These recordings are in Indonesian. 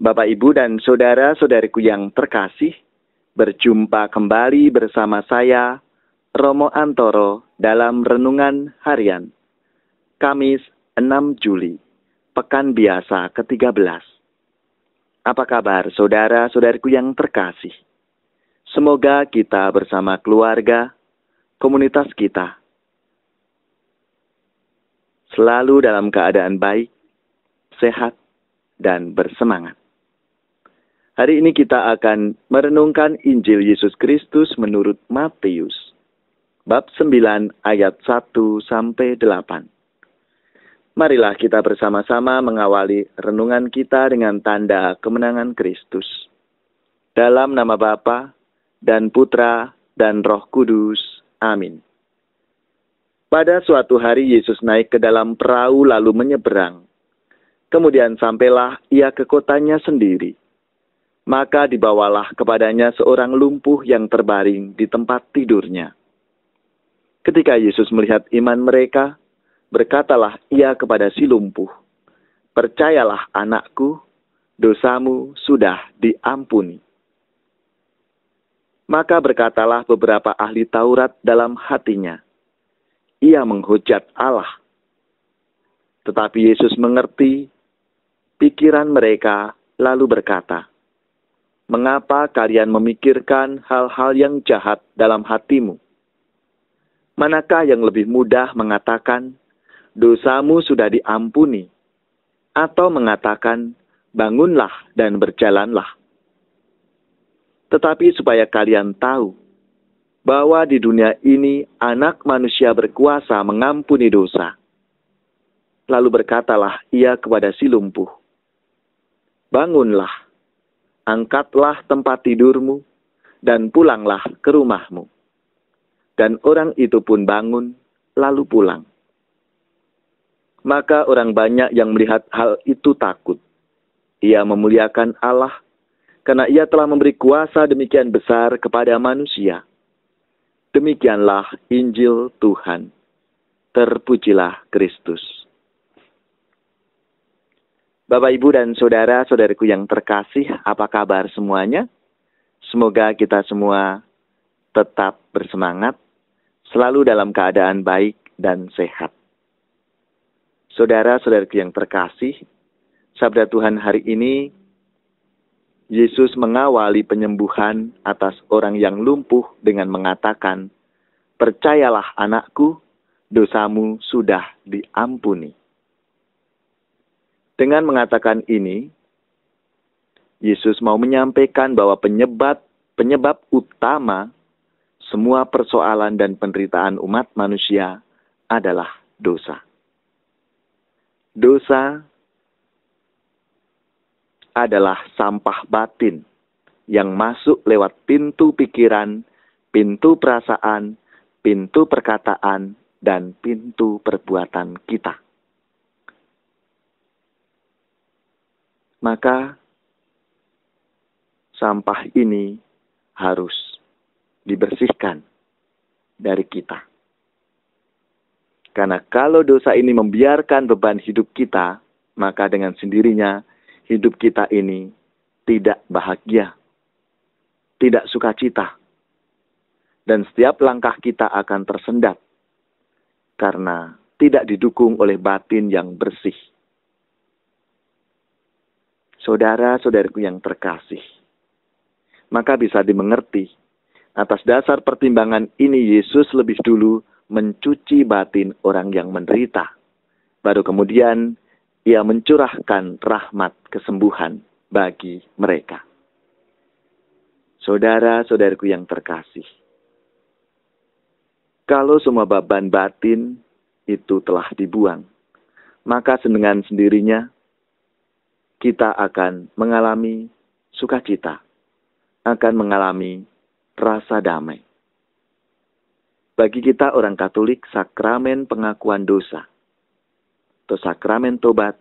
Bapak, Ibu, dan saudara-saudariku yang terkasih, berjumpa kembali bersama saya, Romo Antoro, dalam Renungan Harian, Kamis 6 Juli, Pekan Biasa ke-13. Apa kabar saudara-saudariku yang terkasih? Semoga kita bersama keluarga, komunitas kita, selalu dalam keadaan baik, sehat, dan bersemangat. Hari ini kita akan merenungkan Injil Yesus Kristus menurut Matius, bab 9 ayat 1-8. Marilah kita bersama-sama mengawali renungan kita dengan tanda kemenangan Kristus. Dalam nama Bapa dan Putra dan Roh Kudus. Amin. Pada suatu hari Yesus naik ke dalam perahu lalu menyeberang. Kemudian sampailah ia ke kotanya sendiri. Maka dibawalah kepadanya seorang lumpuh yang terbaring di tempat tidurnya. Ketika Yesus melihat iman mereka, berkatalah ia kepada si lumpuh, "Percayalah anakku, dosamu sudah diampuni." Maka berkatalah beberapa ahli Taurat dalam hatinya, "Ia menghujat Allah." Tetapi Yesus mengerti pikiran mereka lalu berkata, "Mengapa kalian memikirkan hal-hal yang jahat dalam hatimu? Manakah yang lebih mudah mengatakan, dosamu sudah diampuni, atau mengatakan, bangunlah dan berjalanlah? Tetapi supaya kalian tahu bahwa di dunia ini anak manusia berkuasa mengampuni dosa." Lalu berkatalah ia kepada si lumpuh, "Bangunlah, angkatlah tempat tidurmu, dan pulanglah ke rumahmu." Dan orang itu pun bangun, lalu pulang. Maka orang banyak yang melihat hal itu takut. Ia memuliakan Allah, karena ia telah memberi kuasa demikian besar kepada manusia. Demikianlah Injil Tuhan. Terpujilah Kristus. Bapak, Ibu, dan saudara-saudariku yang terkasih, apa kabar semuanya? Semoga kita semua tetap bersemangat, selalu dalam keadaan baik dan sehat. Saudara-saudariku yang terkasih, sabda Tuhan hari ini, Yesus mengawali penyembuhan atas orang yang lumpuh dengan mengatakan, "Percayalah anakku, dosamu sudah diampuni." Dengan mengatakan ini, Yesus mau menyampaikan bahwa penyebab utama semua persoalan dan penderitaan umat manusia adalah dosa. Dosa adalah sampah batin yang masuk lewat pintu pikiran, pintu perasaan, pintu perkataan, dan pintu perbuatan kita. Maka sampah ini harus dibersihkan dari kita. Karena kalau dosa ini membiarkan beban hidup kita, maka dengan sendirinya hidup kita ini tidak bahagia, tidak sukacita. Dan setiap langkah kita akan tersendat karena tidak didukung oleh batin yang bersih. Saudara-saudariku yang terkasih, maka bisa dimengerti, atas dasar pertimbangan ini Yesus lebih dulu mencuci batin orang yang menderita. Baru kemudian ia mencurahkan rahmat kesembuhan bagi mereka. Saudara-saudariku yang terkasih, kalau semua beban batin itu telah dibuang, maka dengan sendirinya kita akan mengalami sukacita, akan mengalami rasa damai. Bagi kita orang Katolik, sakramen pengakuan dosa atau sakramen tobat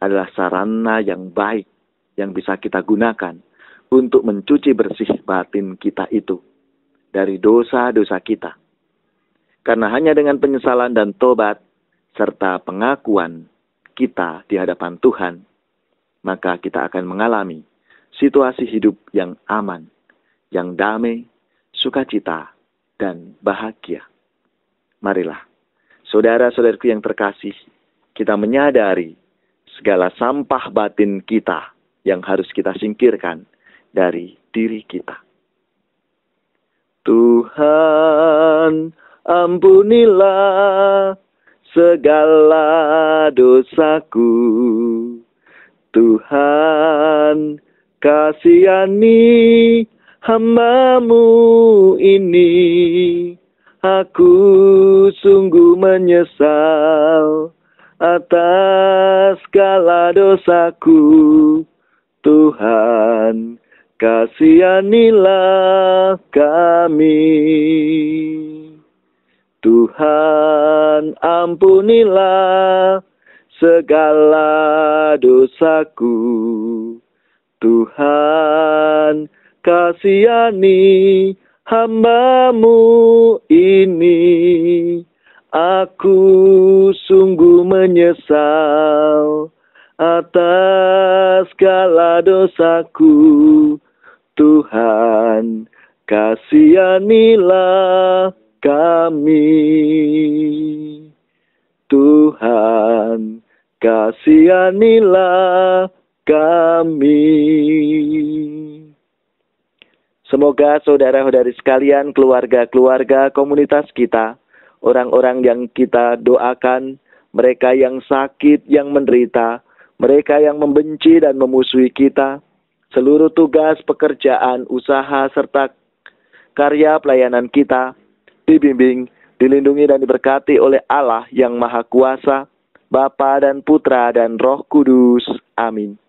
adalah sarana yang baik yang bisa kita gunakan untuk mencuci bersih batin kita itu dari dosa-dosa kita. Karena hanya dengan penyesalan dan tobat serta pengakuan kita di hadapan Tuhan, maka kita akan mengalami situasi hidup yang aman, yang damai, sukacita, dan bahagia. Marilah, saudara-saudaraku yang terkasih, kita menyadari segala sampah batin kita yang harus kita singkirkan dari diri kita. Tuhan, ampunilah segala dosaku. Tuhan, kasihani hamba-Mu ini. Aku sungguh menyesal atas segala dosaku. Tuhan, kasihanilah kami. Tuhan, ampunilah segala dosaku. Tuhan, kasihani hamba-Mu ini. Aku sungguh menyesal atas segala dosaku. Tuhan, kasihanilah kami. Tuhan, kasihanilah kami. Semoga saudara-saudari sekalian, keluarga-keluarga komunitas kita, orang-orang yang kita doakan, mereka yang sakit, yang menderita, mereka yang membenci dan memusuhi kita, seluruh tugas, pekerjaan, usaha, serta karya pelayanan kita, dibimbing, dilindungi dan diberkati oleh Allah yang Maha Kuasa, Bapa dan Putra dan Roh Kudus. Amin.